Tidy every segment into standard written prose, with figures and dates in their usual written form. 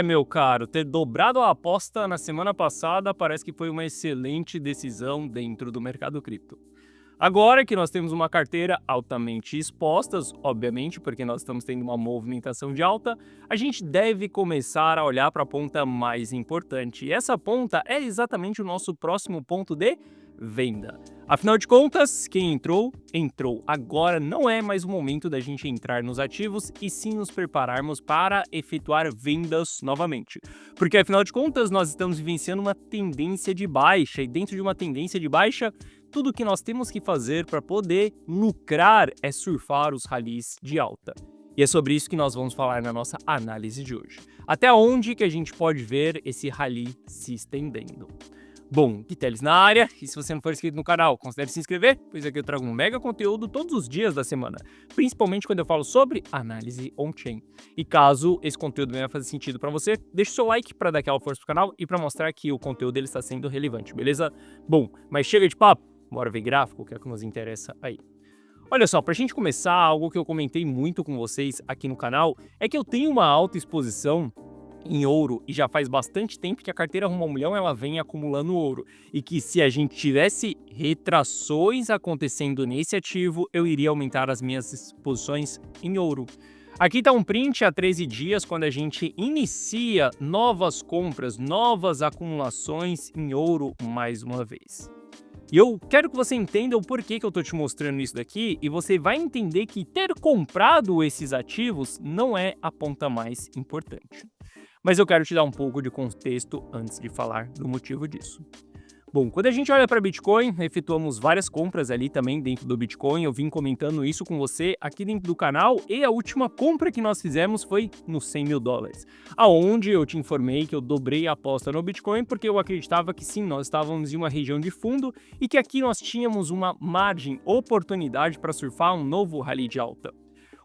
Meu caro, ter dobrado a aposta na semana passada parece que foi uma excelente decisão dentro do mercado cripto. Agora que nós temos uma carteira altamente expostas, obviamente, porque nós estamos tendo uma movimentação de alta, a gente deve começar a olhar para a ponta mais importante. E essa ponta é exatamente o nosso próximo ponto de venda. Afinal de contas, quem entrou, entrou. Agora não é mais o momento da gente entrar nos ativos e sim nos prepararmos para efetuar vendas novamente. Porque afinal de contas, nós estamos vivenciando uma tendência de baixa e dentro de uma tendência de baixa, tudo que nós temos que fazer para poder lucrar é surfar os ralis de alta. E é sobre isso que nós vamos falar na nossa análise de hoje. Até onde que a gente pode ver esse rally se estendendo. Bom, Quiteles na área, e se você não for inscrito no canal, considere se inscrever, pois aqui eu trago um mega conteúdo todos os dias da semana, principalmente quando eu falo sobre análise on-chain. E caso esse conteúdo venha fazer sentido para você, deixa o seu like para dar aquela força pro canal e para mostrar que o conteúdo dele está sendo relevante, beleza? Bom, mas chega de papo, bora ver gráfico, que é o que nos interessa aí. Olha só, pra gente começar, algo que eu comentei muito com vocês aqui no canal é que eu tenho uma alta exposição em ouro e já faz bastante tempo que a carteira Rumo ao Milhão ela vem acumulando ouro e que se a gente tivesse retrações acontecendo nesse ativo, eu iria aumentar as minhas posições em ouro. Aqui está um print há 13 dias quando a gente inicia novas compras, novas acumulações em ouro mais uma vez. E eu quero que você entenda o porquê que eu estou te mostrando isso daqui e você vai entender que ter comprado esses ativos não é a ponta mais importante. Mas eu quero te dar um pouco de contexto antes de falar do motivo disso. Bom, quando a gente olha para Bitcoin, efetuamos várias compras ali também dentro do Bitcoin, eu vim comentando isso com você aqui dentro do canal e a última compra que nós fizemos foi nos 100 mil dólares, aonde eu te informei que eu dobrei a aposta no Bitcoin porque eu acreditava que sim, nós estávamos em uma região de fundo e que aqui nós tínhamos uma margem, oportunidade para surfar um novo rally de alta.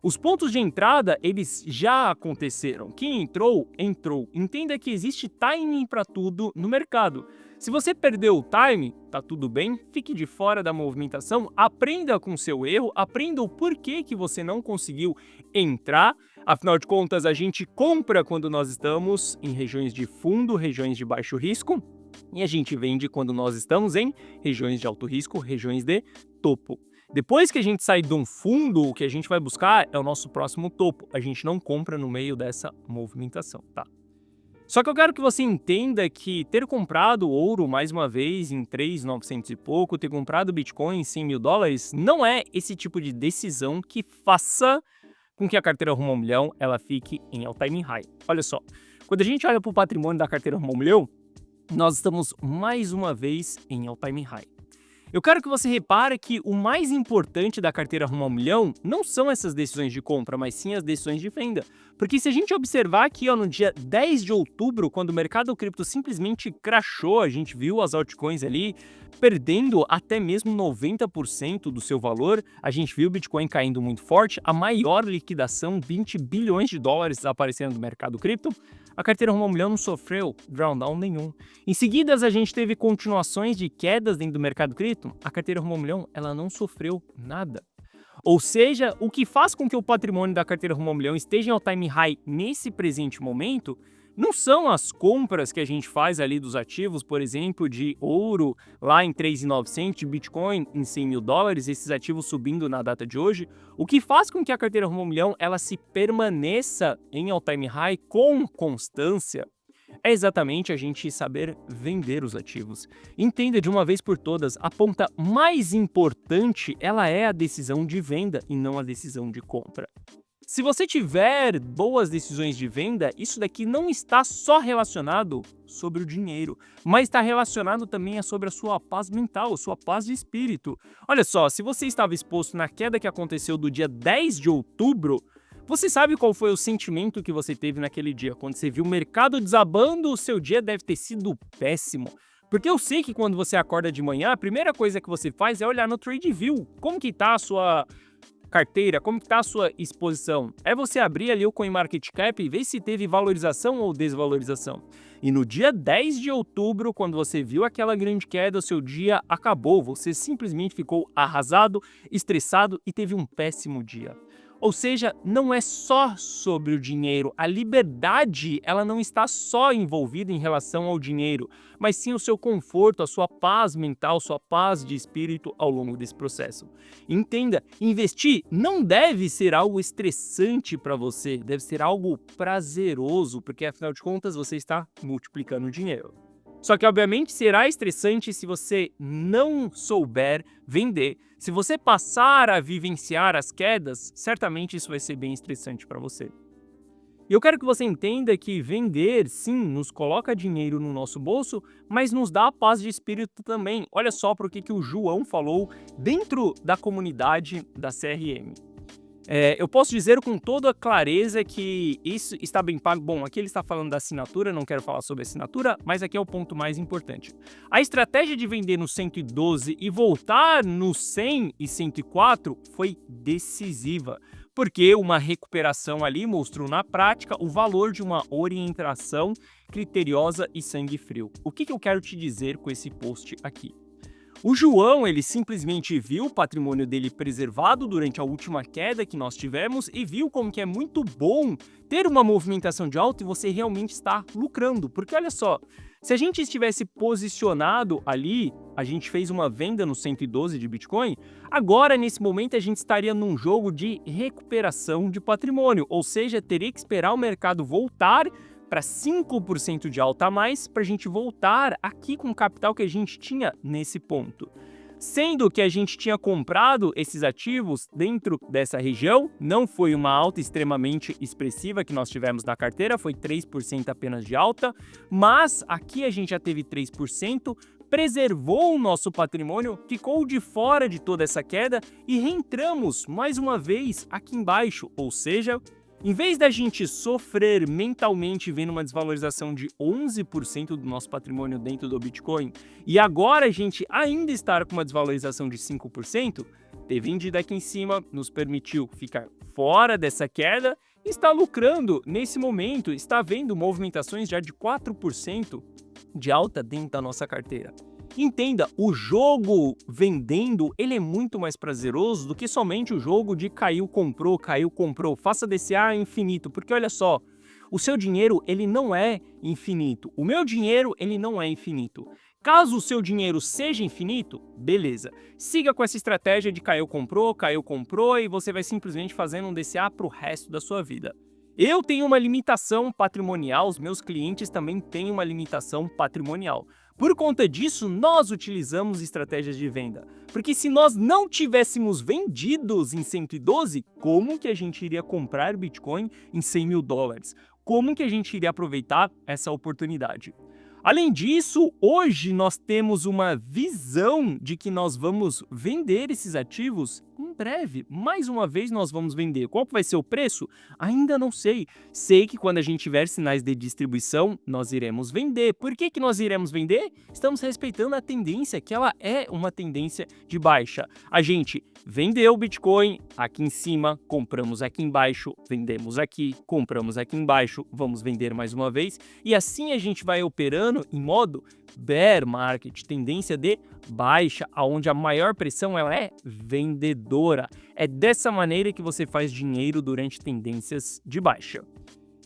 Os pontos de entrada, eles já aconteceram. Quem entrou, entrou. Entenda que existe timing para tudo no mercado. Se você perdeu o time, tá tudo bem, fique de fora da movimentação, aprenda com seu erro, aprenda o porquê que você não conseguiu entrar. Afinal de contas, a gente compra quando nós estamos em regiões de fundo, regiões de baixo risco, e a gente vende quando nós estamos em regiões de alto risco, regiões de topo. Depois que a gente sai de um fundo, o que a gente vai buscar é o nosso próximo topo. A gente não compra no meio dessa movimentação, tá? Só que eu quero que você entenda que ter comprado ouro mais uma vez em 3.900 e pouco, ter comprado Bitcoin em 100 mil dólares, não é esse tipo de decisão que faça com que a carteira Rumo ao Milhão ela fique em all-time high. Olha só, quando a gente olha para o patrimônio da carteira Rumo ao Milhão, nós estamos mais uma vez em all-time high. Eu quero que você repare que o mais importante da carteira Rumo ao Milhão não são essas decisões de compra, mas sim as decisões de venda. Porque se a gente observar aqui no dia 10 de outubro, quando o mercado cripto simplesmente crashou, a gente viu as altcoins ali perdendo até mesmo 90% do seu valor, a gente viu o Bitcoin caindo muito forte, a maior liquidação, 20 bilhões de dólares aparecendo no mercado cripto, a carteira Rumo ao Milhão não sofreu drawdown nenhum. Em seguida, a gente teve continuações de quedas dentro do mercado cripto, a carteira Rumo ao Milhão ela não sofreu nada. Ou seja, o que faz com que o patrimônio da carteira Rumo ao Milhão esteja em all-time high nesse presente momento não são as compras que a gente faz ali dos ativos, por exemplo, de ouro lá em 3.900, Bitcoin em 100 mil dólares, esses ativos subindo na data de hoje. O que faz com que a carteira Rumo ao Milhão ela se permaneça em all-time high com constância é exatamente a gente saber vender os ativos. Entenda de uma vez por todas, a ponta mais importante ela é a decisão de venda e não a decisão de compra. Se você tiver boas decisões de venda, isso daqui não está só relacionado sobre o dinheiro, mas está relacionado também sobre a sua paz mental, a sua paz de espírito. Olha só, se você estava exposto na queda que aconteceu do dia 10 de outubro, você sabe qual foi o sentimento que você teve naquele dia? Quando você viu o mercado desabando, o seu dia deve ter sido péssimo. Porque eu sei que quando você acorda de manhã, a primeira coisa que você faz é olhar no TradingView. Como que tá a sua carteira, como que tá a sua exposição? É você abrir ali o CoinMarketCap e ver se teve valorização ou desvalorização. E no dia 10 de outubro, quando você viu aquela grande queda, o seu dia acabou. Você simplesmente ficou arrasado, estressado e teve um péssimo dia. Ou seja, não é só sobre o dinheiro. A liberdade, ela não está só envolvida em relação ao dinheiro, mas sim o seu conforto, a sua paz mental, sua paz de espírito ao longo desse processo. Entenda, investir não deve ser algo estressante para você, deve ser algo prazeroso, porque afinal de contas você está multiplicando o dinheiro. Só que, obviamente, será estressante se você não souber vender. Se você passar a vivenciar as quedas, certamente isso vai ser bem estressante para você. E eu quero que você entenda que vender, sim, nos coloca dinheiro no nosso bolso, mas nos dá paz de espírito também. Olha só para o que o João falou dentro da comunidade da CRM. Eu posso dizer com toda clareza que isso está bem pago. Bom, aqui ele está falando da assinatura, não quero falar sobre assinatura, mas aqui é o ponto mais importante. A estratégia de vender no 112 e voltar no 100 e 104 foi decisiva, porque uma recuperação ali mostrou na prática o valor de uma orientação criteriosa e sangue frio. O que eu quero te dizer com esse post aqui? O João, ele simplesmente viu o patrimônio dele preservado durante a última queda que nós tivemos e viu como que é muito bom ter uma movimentação de alta e você realmente está lucrando. Porque olha só, se a gente estivesse posicionado ali, a gente fez uma venda no 112 de Bitcoin, agora nesse momento a gente estaria num jogo de recuperação de patrimônio, ou seja, teria que esperar o mercado voltar para 5% de alta a mais para a gente voltar aqui com o capital que a gente tinha nesse ponto. Sendo que a gente tinha comprado esses ativos dentro dessa região, não foi uma alta extremamente expressiva que nós tivemos na carteira, foi 3% apenas de alta, mas aqui a gente já teve 3%, preservou o nosso patrimônio, ficou de fora de toda essa queda e reentramos mais uma vez aqui embaixo, ou seja, em vez da gente sofrer mentalmente vendo uma desvalorização de 11% do nosso patrimônio dentro do Bitcoin e agora a gente ainda estar com uma desvalorização de 5%, ter vendido aqui em cima nos permitiu ficar fora dessa queda e está lucrando nesse momento, está vendo movimentações já de 4% de alta dentro da nossa carteira. Entenda, o jogo vendendo, ele é muito mais prazeroso do que somente o jogo de caiu, comprou, faça DCA infinito, porque olha só, o seu dinheiro, ele não é infinito, o meu dinheiro, ele não é infinito. Caso o seu dinheiro seja infinito, beleza, siga com essa estratégia de caiu, comprou e você vai simplesmente fazendo um DCA para o resto da sua vida. Eu tenho uma limitação patrimonial, os meus clientes também têm uma limitação patrimonial. Por conta disso, nós utilizamos estratégias de venda. Porque se nós não tivéssemos vendidos em 112, como que a gente iria comprar Bitcoin em 100 mil dólares? Como que a gente iria aproveitar essa oportunidade? Além disso, hoje nós temos uma visão de que nós vamos vender esses ativos em breve. Mais uma vez nós vamos vender. Qual vai ser o preço? Ainda não sei. Sei que quando a gente tiver sinais de distribuição, nós iremos vender. Por que nós iremos vender? Estamos respeitando a tendência, que ela é uma tendência de baixa. A gente vendeu o Bitcoin aqui em cima, compramos aqui embaixo, vendemos aqui, compramos aqui embaixo, vamos vender mais uma vez. E assim a gente vai operando em modo bear market, tendência de baixa, onde a maior pressão ela é vendedora. É dessa maneira que você faz dinheiro durante tendências de baixa.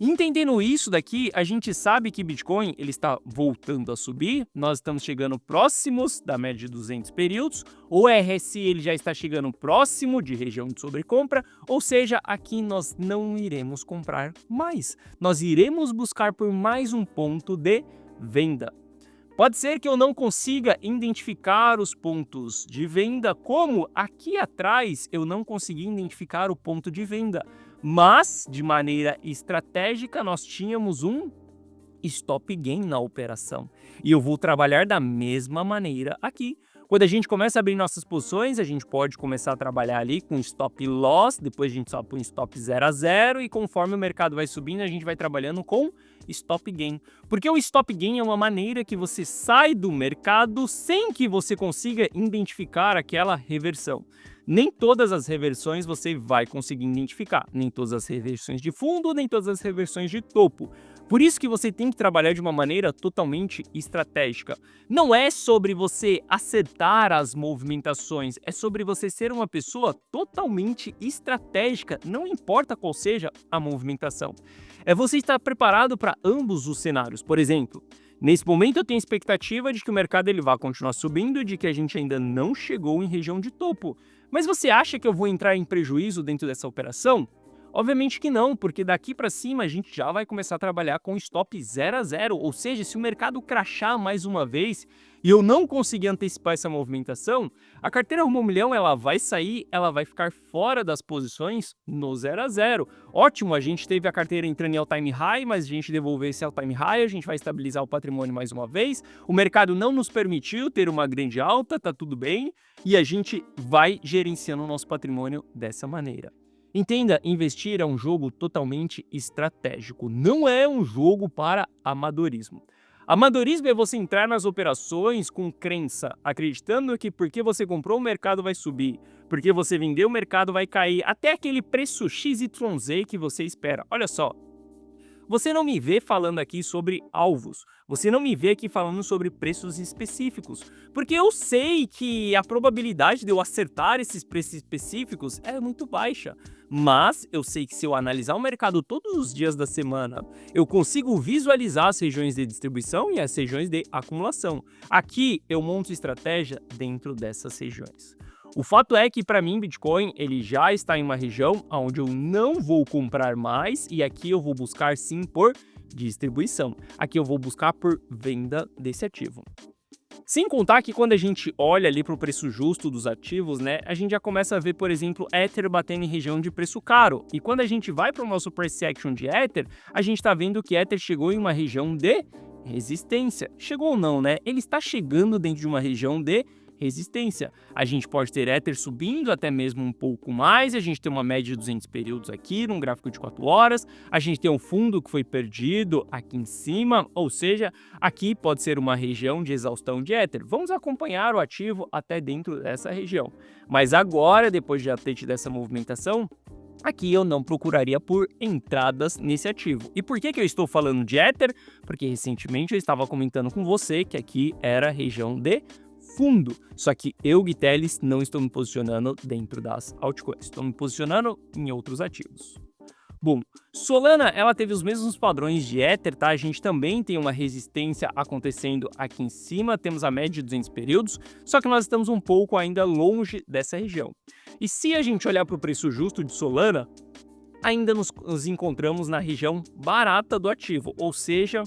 Entendendo isso daqui, a gente sabe que Bitcoin ele está voltando a subir, nós estamos chegando próximos da média de 200 períodos, o RSI ele já está chegando próximo de região de sobrecompra, ou seja, aqui nós não iremos comprar mais, nós iremos buscar por mais um ponto de venda. Pode ser que eu não consiga identificar os pontos de venda, como aqui atrás eu não consegui identificar o ponto de venda, mas de maneira estratégica nós tínhamos um stop gain na operação. E eu vou trabalhar da mesma maneira aqui. Quando a gente começa a abrir nossas posições, a gente pode começar a trabalhar ali com stop loss, depois a gente sobe para um stop 0 a 0 e conforme o mercado vai subindo, a gente vai trabalhando com stop gain. Porque o stop gain é uma maneira que você sai do mercado sem que você consiga identificar aquela reversão. Nem todas as reversões você vai conseguir identificar, nem todas as reversões de fundo, nem todas as reversões de topo. Por isso que você tem que trabalhar de uma maneira totalmente estratégica. Não é sobre você acertar as movimentações, é sobre você ser uma pessoa totalmente estratégica, não importa qual seja a movimentação. É você estar preparado para ambos os cenários. Por exemplo, nesse momento eu tenho expectativa de que o mercado ele vai continuar subindo e de que a gente ainda não chegou em região de topo. Mas você acha que eu vou entrar em prejuízo dentro dessa operação? Obviamente que não, porque daqui para cima a gente já vai começar a trabalhar com stop 0 a 0, ou seja, se o mercado crashar mais uma vez e eu não conseguir antecipar essa movimentação, a carteira rumo ao milhão ela vai sair, ela vai ficar fora das posições no 0 a 0. Ótimo, a gente teve a carteira entrando em all-time high, mas a gente devolver esse all-time high, a gente vai estabilizar o patrimônio mais uma vez. O mercado não nos permitiu ter uma grande alta, tá tudo bem, e a gente vai gerenciando o nosso patrimônio dessa maneira. Entenda, investir é um jogo totalmente estratégico, não é um jogo para amadorismo. Amadorismo é você entrar nas operações com crença, acreditando que porque você comprou o mercado vai subir, porque você vendeu o mercado vai cair, até aquele preço XYZ que você espera. Olha só, você não me vê falando aqui sobre alvos, você não me vê aqui falando sobre preços específicos, porque eu sei que a probabilidade de eu acertar esses preços específicos é muito baixa, mas eu sei que se eu analisar o mercado todos os dias da semana, eu consigo visualizar as regiões de distribuição e as regiões de acumulação. Aqui eu monto estratégia dentro dessas regiões. O fato é que para mim Bitcoin ele já está em uma região onde eu não vou comprar mais e aqui eu vou buscar sim por distribuição. Aqui eu vou buscar por venda desse ativo. Sem contar que quando a gente olha ali para o preço justo dos ativos, né, a gente já começa a ver, por exemplo, Ether batendo em região de preço caro. E quando a gente vai para o nosso price action de Ether, a gente está vendo que Ether chegou em uma região de resistência. Chegou ou não, né? Ele está chegando dentro de uma região de resistência. A gente pode ter Ether subindo até mesmo um pouco mais, a gente tem uma média de 200 períodos aqui, num gráfico de 4 horas, a gente tem um fundo que foi perdido aqui em cima, ou seja, aqui pode ser uma região de exaustão de Ether. Vamos acompanhar o ativo até dentro dessa região. Mas agora, depois de já ter tido essa movimentação, aqui eu não procuraria por entradas nesse ativo. E por que eu estou falando de Ether? Porque recentemente eu estava comentando com você que aqui era a região de fundo, só que eu, Gui Teles, não estou me posicionando dentro das altcoins, estou me posicionando em outros ativos. Bom, Solana, ela teve os mesmos padrões de Ether, tá? A gente também tem uma resistência acontecendo aqui em cima, temos a média de 200 períodos, só que nós estamos um pouco ainda longe dessa região. E se a gente olhar para o preço justo de Solana, ainda nos encontramos na região barata do ativo, ou seja,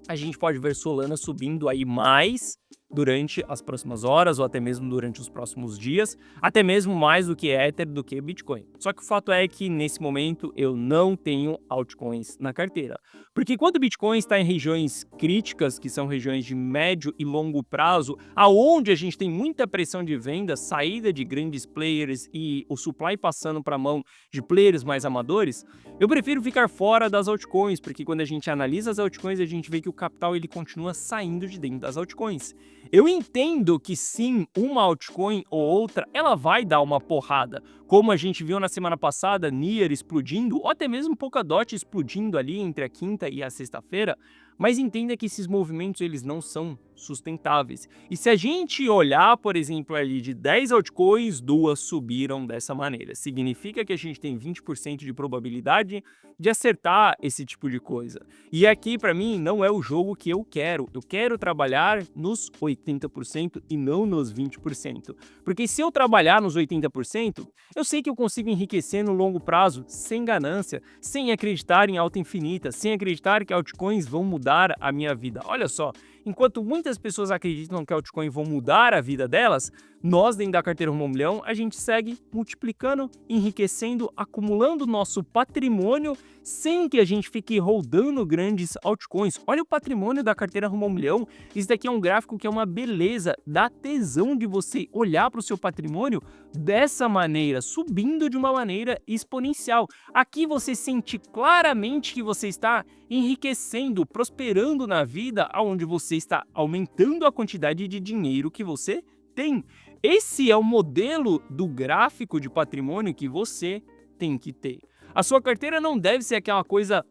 a gente pode ver Solana subindo aí mais durante as próximas horas ou até mesmo durante os próximos dias, até mesmo mais do que Ether, do que Bitcoin. Só que o fato é que nesse momento eu não tenho altcoins na carteira. Porque quando o Bitcoin está em regiões críticas, que são regiões de médio e longo prazo, aonde a gente tem muita pressão de venda, saída de grandes players e o supply passando para a mão de players mais amadores, eu prefiro ficar fora das altcoins, porque quando a gente analisa as altcoins, a gente vê que o capital ele continua saindo de dentro das altcoins. Eu entendo que sim, uma altcoin ou outra, ela vai dar uma porrada, como a gente viu na semana passada, Near explodindo, ou até mesmo Polkadot explodindo ali entre a quinta e a sexta-feira, mas entenda que esses movimentos eles não são sustentáveis. E se a gente olhar, por exemplo, ali de 10 altcoins, 2 subiram dessa maneira. Significa que a gente tem 20% de probabilidade de acertar esse tipo de coisa. E aqui, para mim, não é o jogo que eu quero. Eu quero trabalhar nos 80% e não nos 20%. Porque se eu trabalhar nos 80%, eu sei que eu consigo enriquecer no longo prazo, sem ganância, sem acreditar em alta infinita, sem acreditar que altcoins vão mudar a minha vida. Olha só, enquanto muitas pessoas acreditam que altcoins vão mudar a vida delas, nós dentro da carteira Rumo ao Milhão, a gente segue multiplicando, enriquecendo, acumulando nosso patrimônio sem que a gente fique rodando grandes altcoins. Olha o patrimônio da carteira Rumo ao Milhão. Isso daqui é um gráfico que é uma beleza, dá tesão de você olhar para o seu patrimônio dessa maneira, subindo de uma maneira exponencial. Aqui você sente claramente que você está enriquecendo, prosperando na vida, onde você está aumentando a quantidade de dinheiro que você tem. Esse é o modelo do gráfico de patrimônio que você tem que ter. A sua carteira não deve ser aquela coisa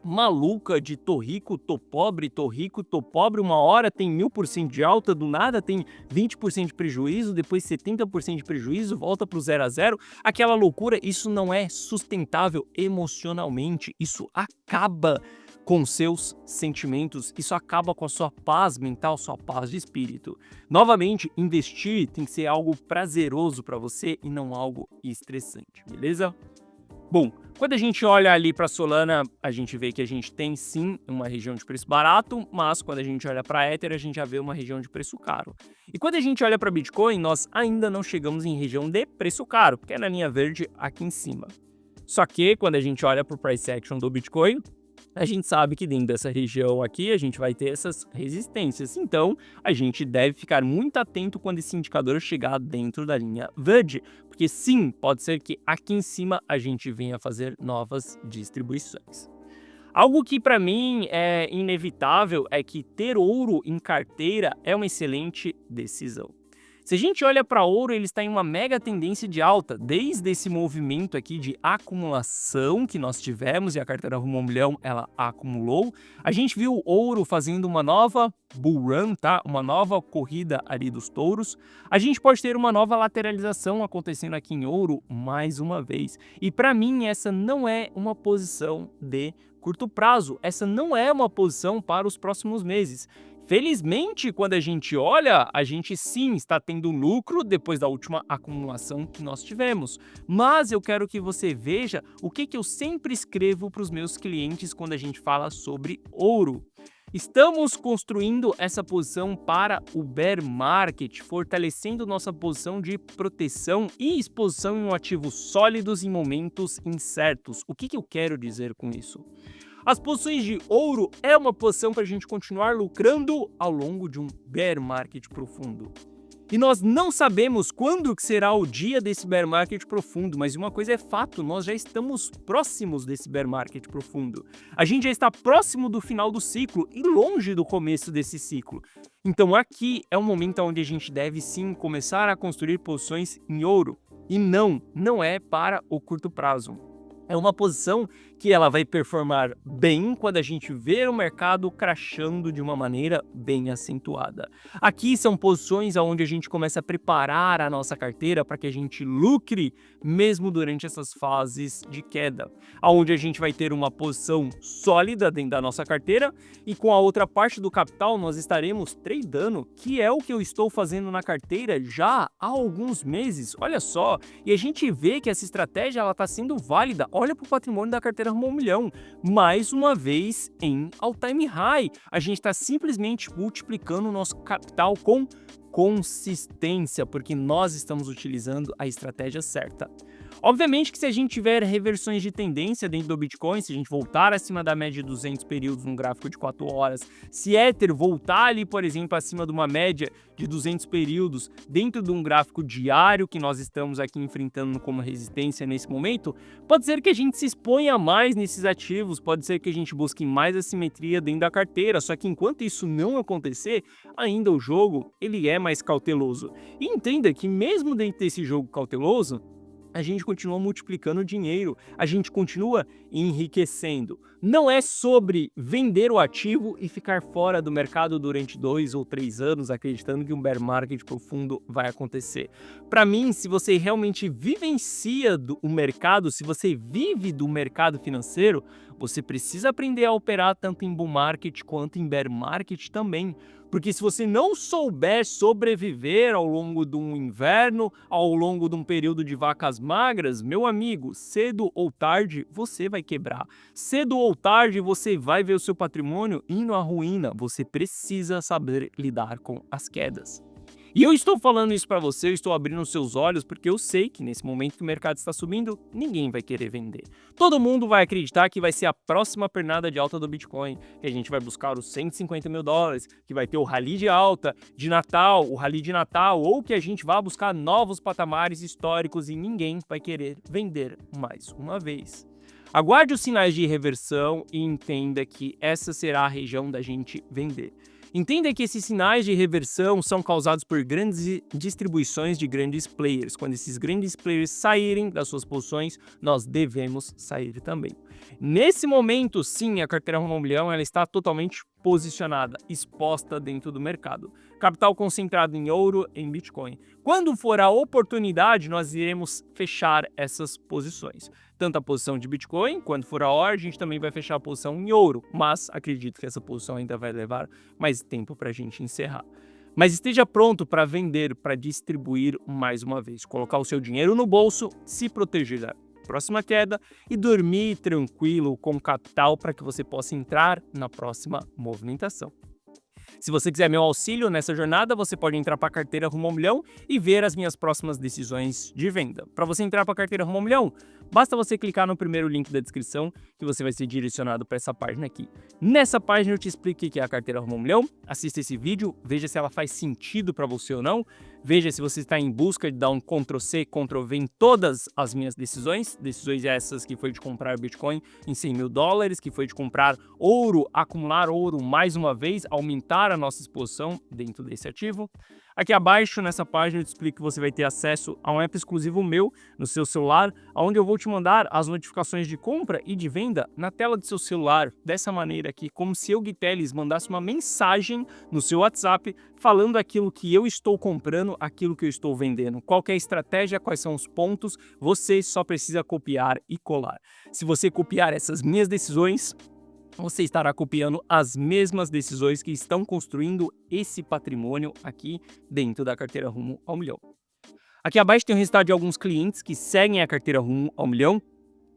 maluca de tô rico, tô pobre, tô rico, tô pobre, uma hora tem 1000% de alta, do nada tem 20% de prejuízo, depois 70% de prejuízo, volta pro 0 a 0, aquela loucura. Isso não é sustentável emocionalmente, isso acaba com seus sentimentos, isso acaba com a sua paz mental, sua paz de espírito. Novamente, investir tem que ser algo prazeroso para você e não algo estressante, beleza? Bom, quando a gente olha ali para Solana, a gente vê que a gente tem sim uma região de preço barato, mas quando a gente olha para Ether, a gente já vê uma região de preço caro. E quando a gente olha para Bitcoin, nós ainda não chegamos em região de preço caro, que é na linha verde aqui em cima. Só que quando a gente olha para o price action do Bitcoin, a gente sabe que dentro dessa região aqui a gente vai ter essas resistências. Então, a gente deve ficar muito atento quando esse indicador chegar dentro da linha verde, porque sim, pode ser que aqui em cima a gente venha fazer novas distribuições. Algo que para mim é inevitável é que ter ouro em carteira é uma excelente decisão. Se a gente olha para ouro, ele está em uma mega tendência de alta, desde esse movimento aqui de acumulação que nós tivemos e a carteira Rumo ao Milhão, ela acumulou. A gente viu o ouro fazendo uma nova bull run, tá? Uma nova corrida ali dos touros. A gente pode ter uma nova lateralização acontecendo aqui em ouro mais uma vez. E para mim, essa não é uma posição de curto prazo, essa não é uma posição para os próximos meses. Felizmente, quando a gente olha, a gente sim está tendo lucro depois da última acumulação que nós tivemos. Mas eu quero que você veja o que eu sempre escrevo para os meus clientes quando a gente fala sobre ouro. Estamos construindo essa posição para o bear market, fortalecendo nossa posição de proteção e exposição em ativos sólidos em momentos incertos. O que eu quero dizer com isso? As posições de ouro é uma posição para a gente continuar lucrando ao longo de um bear market profundo. E nós não sabemos quando que será o dia desse bear market profundo, mas uma coisa é fato, nós já estamos próximos desse bear market profundo. A gente já está próximo do final do ciclo e longe do começo desse ciclo. Então aqui é um momento onde a gente deve sim começar a construir posições em ouro. E não é para o curto prazo. É uma posição que ela vai performar bem quando a gente vê o mercado crashando de uma maneira bem acentuada. Aqui são posições onde a gente começa a preparar a nossa carteira para que a gente lucre mesmo durante essas fases de queda, onde a gente vai ter uma posição sólida dentro da nossa carteira e com a outra parte do capital nós estaremos tradando, que é o que eu estou fazendo na carteira já há alguns meses. Olha só, e a gente vê que essa estratégia ela está sendo válida. Olha para o patrimônio da carteira Rumo ao Milhão, mais uma vez em all-time high. A gente está simplesmente multiplicando o nosso capital com consistência, porque nós estamos utilizando a estratégia certa. Obviamente que se a gente tiver reversões de tendência dentro do Bitcoin, se a gente voltar acima da média de 200 períodos num gráfico de 4 horas, se Ether voltar ali, por exemplo, acima de uma média de 200 períodos dentro de um gráfico diário que nós estamos aqui enfrentando como resistência nesse momento, pode ser que a gente se exponha mais nesses ativos, pode ser que a gente busque mais assimetria dentro da carteira, só que enquanto isso não acontecer, ainda o jogo ele é mais cauteloso. E entenda que mesmo dentro desse jogo cauteloso, a gente continua multiplicando dinheiro, a gente continua enriquecendo. Não é sobre vender o ativo e ficar fora do mercado durante 2 ou 3 anos acreditando que um bear market profundo vai acontecer. Para mim, se você realmente vivencia o mercado, se você vive do mercado financeiro, você precisa aprender a operar tanto em bull market quanto em bear market também. Porque se você não souber sobreviver ao longo de um inverno, ao longo de um período de vacas magras, meu amigo, cedo ou tarde você vai quebrar. Cedo ou tarde você vai ver o seu patrimônio indo à ruína. Você precisa saber lidar com as quedas. E eu estou falando isso para você, eu estou abrindo os seus olhos porque eu sei que nesse momento que o mercado está subindo, ninguém vai querer vender. Todo mundo vai acreditar que vai ser a próxima pernada de alta do Bitcoin, que a gente vai buscar os 150 mil dólares, que vai ter o rally de alta de Natal, o rally de Natal, ou que a gente vai buscar novos patamares históricos e ninguém vai querer vender mais uma vez. Aguarde os sinais de reversão e entenda que essa será a região da gente vender. Entenda que esses sinais de reversão são causados por grandes distribuições de grandes players. Quando esses grandes players saírem das suas posições, nós devemos sair também. Nesse momento, sim, a carteira rumo ao milhão ela está totalmente posicionada, exposta dentro do mercado. Capital concentrado em ouro, em Bitcoin. Quando for a oportunidade, nós iremos fechar essas posições. Tanto a posição de Bitcoin, quando for a hora, a gente também vai fechar a posição em ouro. Mas acredito que essa posição ainda vai levar mais tempo para a gente encerrar. Mas esteja pronto para vender, para distribuir mais uma vez. Colocar o seu dinheiro no bolso, se proteger da próxima queda e dormir tranquilo com capital para que você possa entrar na próxima movimentação. Se você quiser meu auxílio nessa jornada, você pode entrar para a carteira Rumo ao Milhão e ver as minhas próximas decisões de venda. Para você entrar para a carteira Rumo ao Milhão, basta você clicar no primeiro link da descrição que você vai ser direcionado para essa página aqui. Nessa página eu te explico o que é a carteira Rumo ao Milhão, assista esse vídeo, veja se ela faz sentido para você ou não, veja se você está em busca de dar um Ctrl+C, Ctrl+V em todas as minhas decisões essas que foi de comprar Bitcoin em $100 mil, que foi de comprar ouro, acumular ouro mais uma vez, aumentar a nossa exposição dentro desse ativo. Aqui abaixo nessa página eu te explico que você vai ter acesso a um app exclusivo meu no seu celular, onde eu vou te mandar as notificações de compra e de venda na tela do seu celular, dessa maneira aqui, como se eu, Gui Telles, mandasse uma mensagem no seu WhatsApp falando aquilo que eu estou comprando, aquilo que eu estou vendendo, qual que é a estratégia, quais são os pontos, você só precisa copiar e colar. Se você copiar essas minhas decisões, você estará copiando as mesmas decisões que estão construindo esse patrimônio aqui dentro da carteira Rumo ao Milhão. Aqui abaixo tem o resultado de alguns clientes que seguem a carteira Rumo ao Milhão.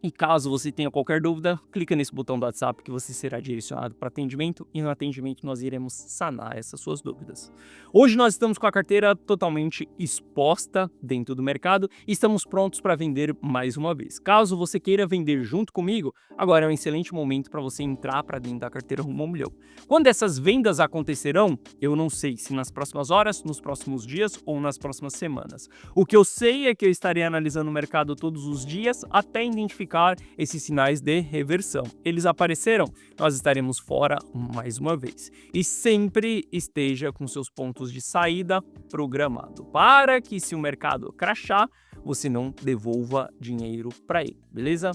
E caso você tenha qualquer dúvida, clica nesse botão do WhatsApp que você será direcionado para atendimento e no atendimento nós iremos sanar essas suas dúvidas. Hoje nós estamos com a carteira totalmente exposta dentro do mercado e estamos prontos para vender mais uma vez. Caso você queira vender junto comigo, agora é um excelente momento para você entrar para dentro da carteira Rumo ao Milhão. Quando essas vendas acontecerão, eu não sei se nas próximas horas, nos próximos dias ou nas próximas semanas. O que eu sei é que eu estarei analisando o mercado todos os dias até identificar esses sinais de reversão. Eles apareceram, nós estaremos fora mais uma vez. E sempre esteja com seus pontos de saída programado, para que se o mercado crashar, você não devolva dinheiro para ele, beleza?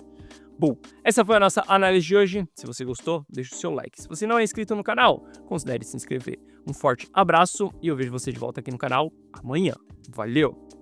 Bom, essa foi a nossa análise de hoje. Se você gostou, deixa o seu like. Se você não é inscrito no canal, considere se inscrever. Um forte abraço e eu vejo você de volta aqui no canal amanhã. Valeu!